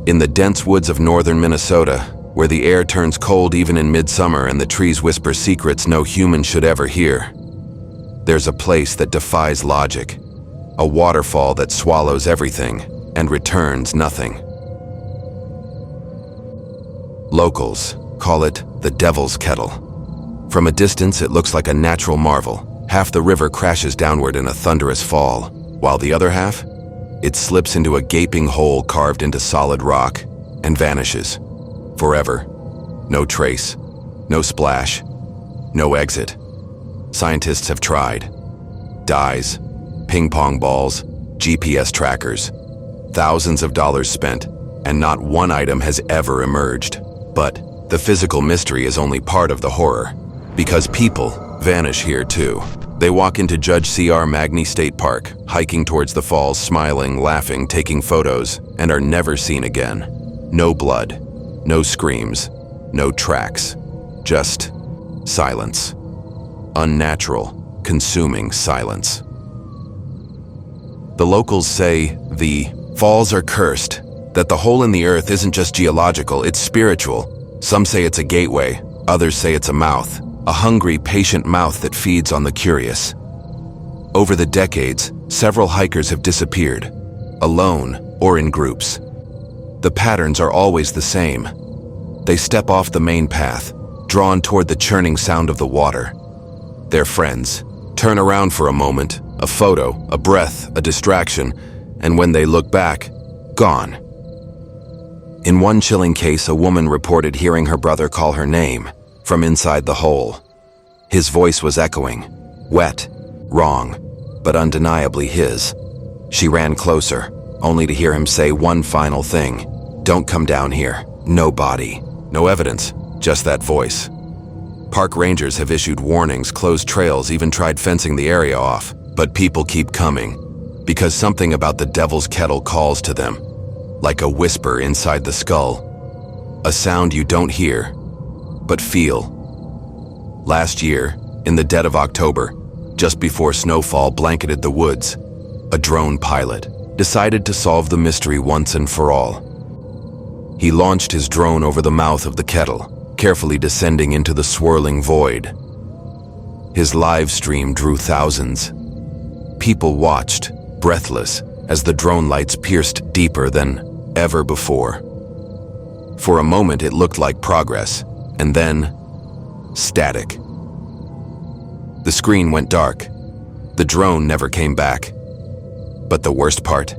In the dense woods of northern Minnesota, where the air turns cold even in midsummer and the trees whisper secrets no human should ever hear, there's a place that defies logic, a waterfall that swallows everything and returns nothing. Locals call it the Devil's Kettle. From a distance, it looks like a natural marvel. Half the river crashes downward in a thunderous fall, while the other half, it slips into a gaping hole carved into solid rock and vanishes. Forever. No trace, no splash, no exit. Scientists have tried. Dyes, ping pong balls, GPS trackers. Thousands of dollars spent, and not one item has ever emerged. But the physical mystery is only part of the horror, because people vanish here too. They walk into Judge C.R. Magny State Park, hiking towards the falls, smiling, laughing, taking photos, and are never seen again. No blood, no screams, no tracks, just silence. Unnatural, consuming silence. The locals say the falls are cursed, that the hole in the earth isn't just geological, it's spiritual. Some say it's a gateway, others say it's a mouth. A hungry, patient mouth that feeds on the curious. Over the decades, several hikers have disappeared, alone or in groups. The patterns are always the same. They step off the main path, drawn toward the churning sound of the water. Their friends turn around for a moment, a photo, a breath, a distraction, and when they look back, gone. In one chilling case, a woman reported hearing her brother call her name from inside the hole. His voice was echoing, wet, wrong, but undeniably his. She ran closer, only to hear him say one final thing. Don't come down here. No body. No evidence, just that voice. Park rangers have issued warnings, closed trails, even tried fencing the area off, but people keep coming, because something about the Devil's Kettle calls to them, like a whisper inside the skull. A sound you don't hear, but feel. Last year, in the dead of October, just before snowfall blanketed the woods, a drone pilot decided to solve the mystery once and for all. He launched his drone over the mouth of the kettle, carefully descending into the swirling void. His live stream drew thousands. People watched, breathless, as the drone lights pierced deeper than ever before. For a moment, it looked like progress. And then, static. The screen went dark. The drone never came back. But the worst part?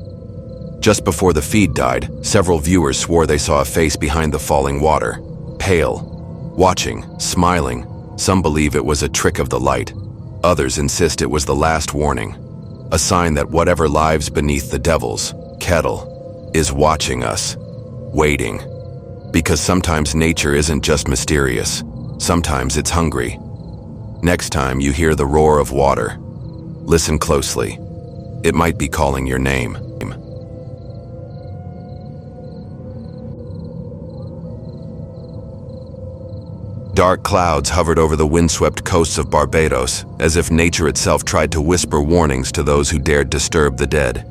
Just before the feed died, several viewers swore they saw a face behind the falling water. Pale, watching, smiling. Some believe it was a trick of the light. Others insist it was the last warning. A sign that whatever lives beneath the Devil's Kettle is watching us, waiting. Because sometimes nature isn't just mysterious, sometimes it's hungry. Next time you hear the roar of water, listen closely. It might be calling your name. Dark clouds hovered over the windswept coasts of Barbados, as if nature itself tried to whisper warnings to those who dared disturb the dead.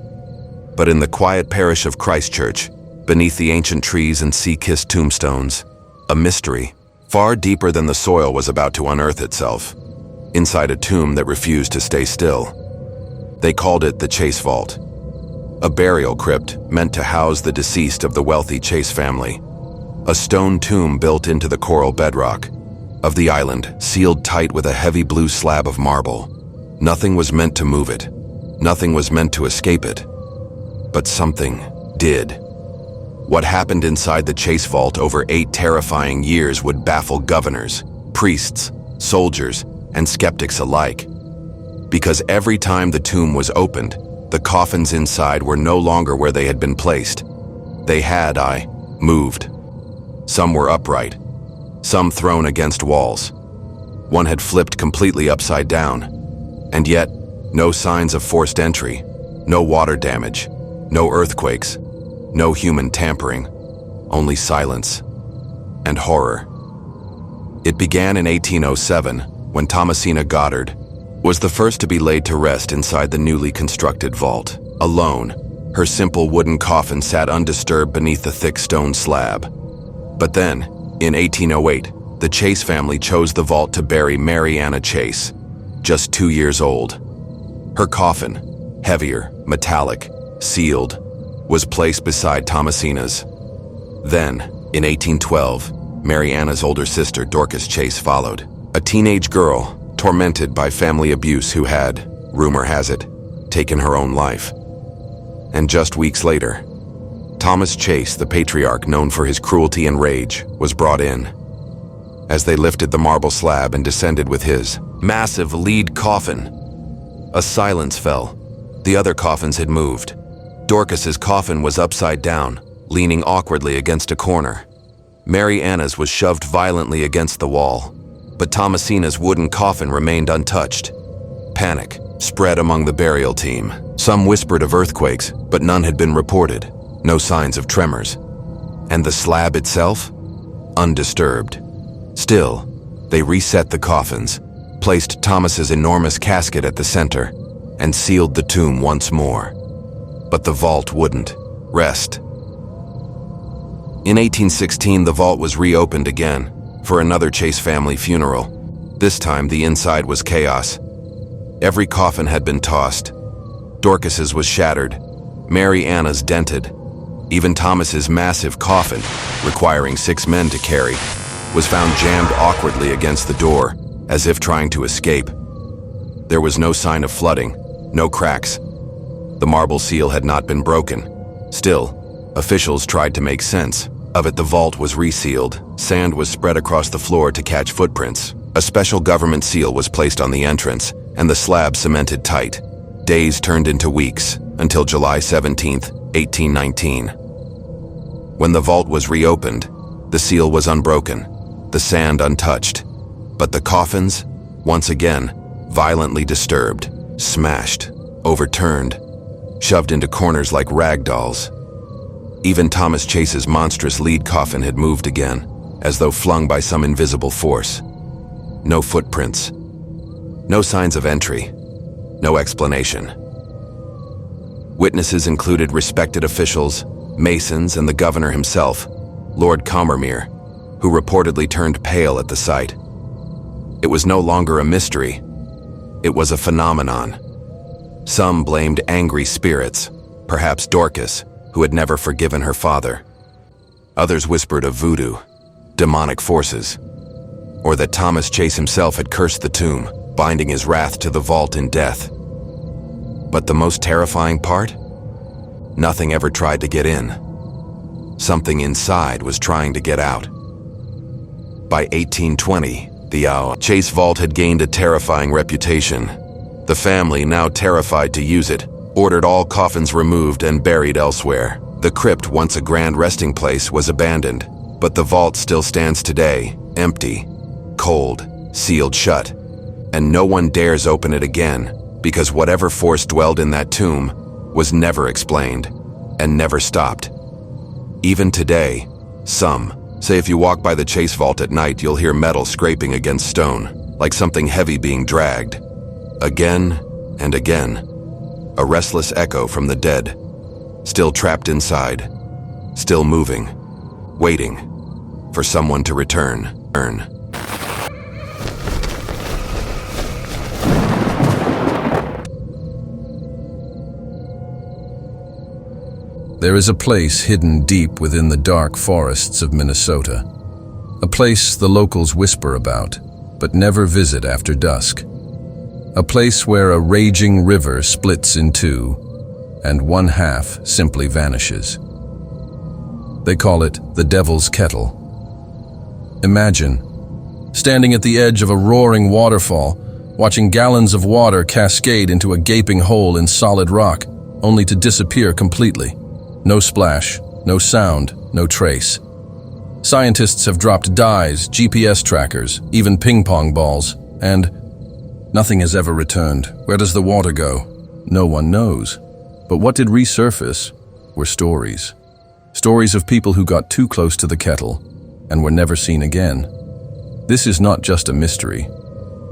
But in the quiet parish of Christchurch, beneath the ancient trees and sea-kissed tombstones, a mystery, far deeper than the soil, was about to unearth itself, inside a tomb that refused to stay still. They called it the Chase Vault, a burial crypt meant to house the deceased of the wealthy Chase family, a stone tomb built into the coral bedrock of the island, sealed tight with a heavy blue slab of marble. Nothing was meant to move it. Nothing was meant to escape it. But something did. What happened inside the Chase Vault over 8 terrifying years would baffle governors, priests, soldiers, and skeptics alike. Because every time the tomb was opened, the coffins inside were no longer where they had been placed. They had moved. Some were upright, some thrown against walls. One had flipped completely upside down. And yet, no signs of forced entry, no water damage, no earthquakes, no human tampering, only silence and horror. It began in 1807, when Thomasina Goddard was the first to be laid to rest inside the newly constructed vault, alone, Her simple wooden coffin sat undisturbed beneath the thick stone slab. But then, in 1808, the Chase family chose the vault to bury Mary Anna Chase, just 2 years old. Her coffin, heavier, metallic, sealed, was placed beside Thomasina's. Then, in 1812, Mary Anna's older sister Dorcas Chase followed, a teenage girl tormented by family abuse who had, rumor has it, taken her own life. And just weeks later, Thomas Chase, the patriarch known for his cruelty and rage, was brought in. As they lifted the marble slab and descended with his massive lead coffin, a silence fell. The other coffins had moved. Dorcas's coffin was upside down, leaning awkwardly against a corner. Mary Anna's was shoved violently against the wall, but Thomasina's wooden coffin remained untouched. Panic spread among the burial team. Some whispered of earthquakes, but none had been reported. No signs of tremors. And the slab itself? Undisturbed. Still, they reset the coffins, placed Thomas's enormous casket at the center, and sealed the tomb once more. But the vault wouldn't rest. In 1816, the vault was reopened again for another Chase family funeral. This time, the inside was chaos. Every coffin had been tossed. Dorcas's was shattered, Mary Anna's dented. Even Thomas's massive coffin, requiring 6 men to carry, was found jammed awkwardly against the door, as if trying to escape. There was no sign of flooding, no cracks. The marble seal had not been broken. Still, officials tried to make sense of it. The vault was resealed. Sand was spread across the floor to catch footprints. A special government seal was placed on the entrance, and the slab cemented tight. Days turned into weeks, until July 17, 1819. When the vault was reopened, the seal was unbroken, the sand untouched. But the coffins, once again, violently disturbed, smashed, overturned, shoved into corners like rag dolls. Even Thomas Chase's monstrous lead coffin had moved again, as though flung by some invisible force. No footprints. No signs of entry. No explanation. Witnesses included respected officials, masons, and the governor himself, Lord Combermere, who reportedly turned pale at the sight. It was no longer a mystery. It was a phenomenon. Some blamed angry spirits, perhaps Dorcas, who had never forgiven her father. Others whispered of voodoo, demonic forces, or that Thomas Chase himself had cursed the tomb, binding his wrath to the vault in death. But the most terrifying part? Nothing ever tried to get in. Something inside was trying to get out. By 1820, the Chase vault had gained a terrifying reputation. The family, now terrified to use it, ordered all coffins removed and buried elsewhere. The crypt, once a grand resting place, was abandoned, but the vault still stands today, empty, cold, sealed shut, and no one dares open it again, because whatever force dwelled in that tomb was never explained and never stopped. Even today, some say if you walk by the Chase vault at night, you'll hear metal scraping against stone, like something heavy being dragged. Again and again, a restless echo from the dead, still trapped inside, still moving, waiting for someone to return. There is a place hidden deep within the dark forests of Minnesota. A place the locals whisper about, but never visit after dusk. A place where a raging river splits in two, and one half simply vanishes. They call it the Devil's Kettle. Imagine standing at the edge of a roaring waterfall, watching gallons of water cascade into a gaping hole in solid rock, only to disappear completely. No splash, no sound, no trace. Scientists have dropped dyes, GPS trackers, even ping pong balls, and nothing has ever returned. Where does the water go? No one knows. But what did resurface were stories. Stories of people who got too close to the kettle and were never seen again. This is not just a mystery.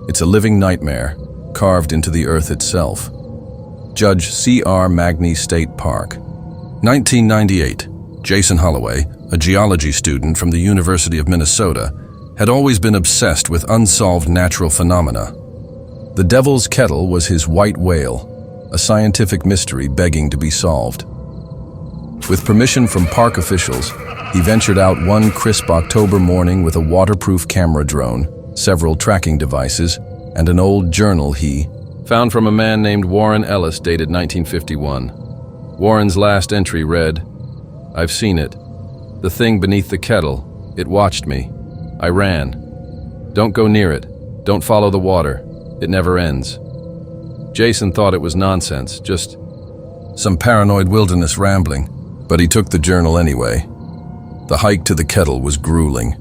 It's a living nightmare carved into the earth itself. Judge C.R. Magny State Park, 1998. Jason Holloway, a geology student from the University of Minnesota, had always been obsessed with unsolved natural phenomena. The Devil's Kettle was his white whale, a scientific mystery begging to be solved. With permission from park officials, he ventured out one crisp October morning with a waterproof camera drone, several tracking devices, and an old journal he found from a man named Warren Ellis, dated 1951. Warren's last entry read, "I've seen it. The thing beneath the kettle. It watched me. I ran. Don't go near it. Don't follow the water. It never ends." Jason thought it was nonsense, just some paranoid wilderness rambling, but he took the journal anyway. The hike to the kettle was grueling.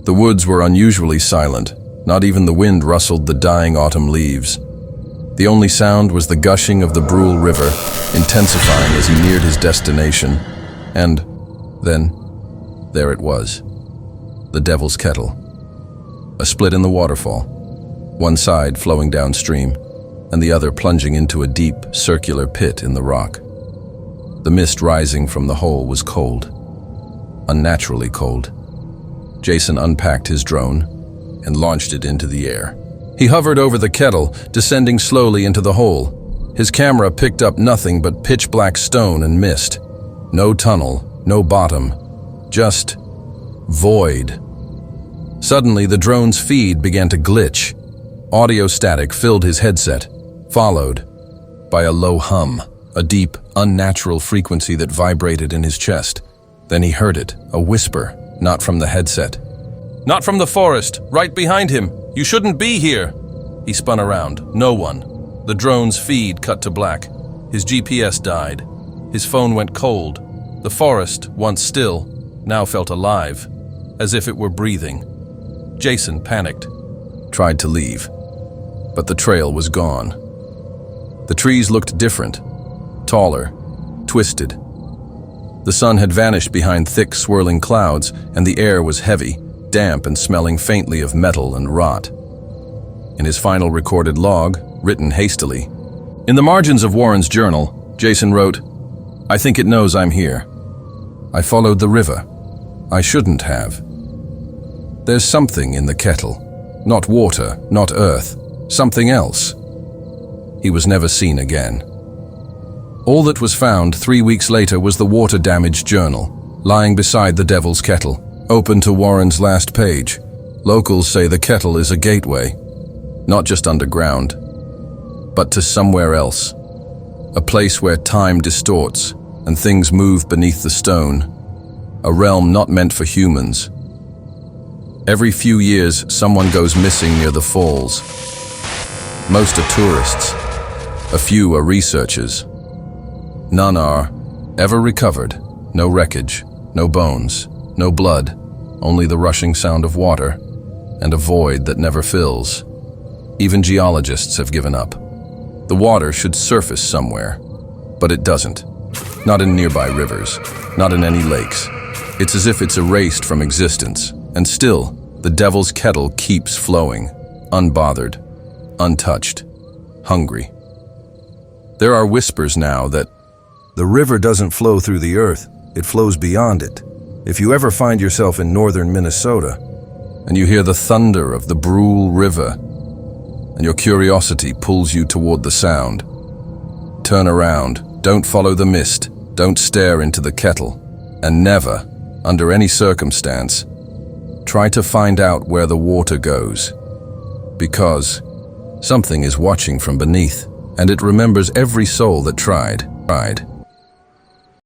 The woods were unusually silent. Not even the wind rustled the dying autumn leaves. The only sound was the gushing of the Brule River, intensifying as he neared his destination. And then, there it was. The Devil's Kettle. A split in the waterfall, one side flowing downstream, and the other plunging into a deep, circular pit in the rock. The mist rising from the hole was cold, unnaturally cold. Jason unpacked his drone and launched it into the air. He hovered over the kettle, descending slowly into the hole. His camera picked up nothing but pitch-black stone and mist. No tunnel, no bottom, just void. Suddenly, the drone's feed began to glitch. Audio static filled his headset, followed by a low hum, a deep, unnatural frequency that vibrated in his chest. Then he heard it, a whisper, not from the headset. "Not from the forest, right behind him. You shouldn't be here." He spun around. No one. The drone's feed cut to black. His GPS died. His phone went cold. The forest, once still, now felt alive, as if it were breathing. Jason panicked, tried to leave, but the trail was gone. The trees looked different, taller, twisted. The sun had vanished behind thick, swirling clouds, and the air was heavy, damp and smelling faintly of metal and rot. In his final recorded log, written hastily, in the margins of Warren's journal, Jason wrote, "I think it knows I'm here. I followed the river. I shouldn't have. There's something in the kettle. Not water, not earth. Something else." He was never seen again. All that was found 3 weeks later was the water-damaged journal, lying beside the Devil's Kettle, open to Warren's last page. Locals say the kettle is a gateway, not just underground, but to somewhere else. A place where time distorts and things move beneath the stone. A realm not meant for humans. Every few years, someone goes missing near the falls. Most are tourists. A few are researchers. None are ever recovered. No wreckage, no bones, no blood, only the rushing sound of water and a void that never fills. Even geologists have given up. The water should surface somewhere, but it doesn't. Not in nearby rivers, not in any lakes. It's as if it's erased from existence, and still, the Devil's Kettle keeps flowing, unbothered, untouched, hungry. There are whispers now that the river doesn't flow through the earth, it flows beyond it. If you ever find yourself in northern Minnesota, and you hear the thunder of the Brule River, and your curiosity pulls you toward the sound, turn around, don't follow the mist, don't stare into the kettle, and never, under any circumstance, try to find out where the water goes. Because something is watching from beneath, and it remembers every soul that tried.